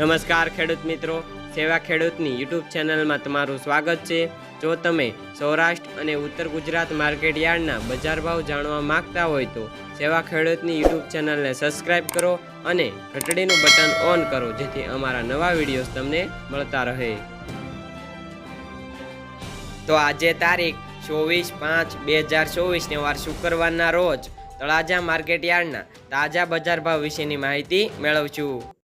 નમસ્કાર ખેડૂત મિત્રો, સેવા ખેડૂતની યુટ્યુબ ચેનલમાં તમારું સ્વાગત છે। જો તમે સૌરાષ્ટ્ર અને ઉત્તર ગુજરાત માર્કેટ યાર્ડના બજાર ભાવ જાણવા માંગતા હોય તો સેવા ખેડૂતની યુટ્યુબ ચેનલને સબસ્ક્રાઇબ કરો અને ઘંટડીનું બટન ઓન કરો, જેથી અમારા નવા વિડીયોઝ તમને મળતા રહે। તો આજે તારીખ 24/5/2024 ને વાર શુક્રવારના રોજ તળાજા માર્કેટ યાર્ડના તાજા બજાર ભાવ વિશેની માહિતી મેળવશું।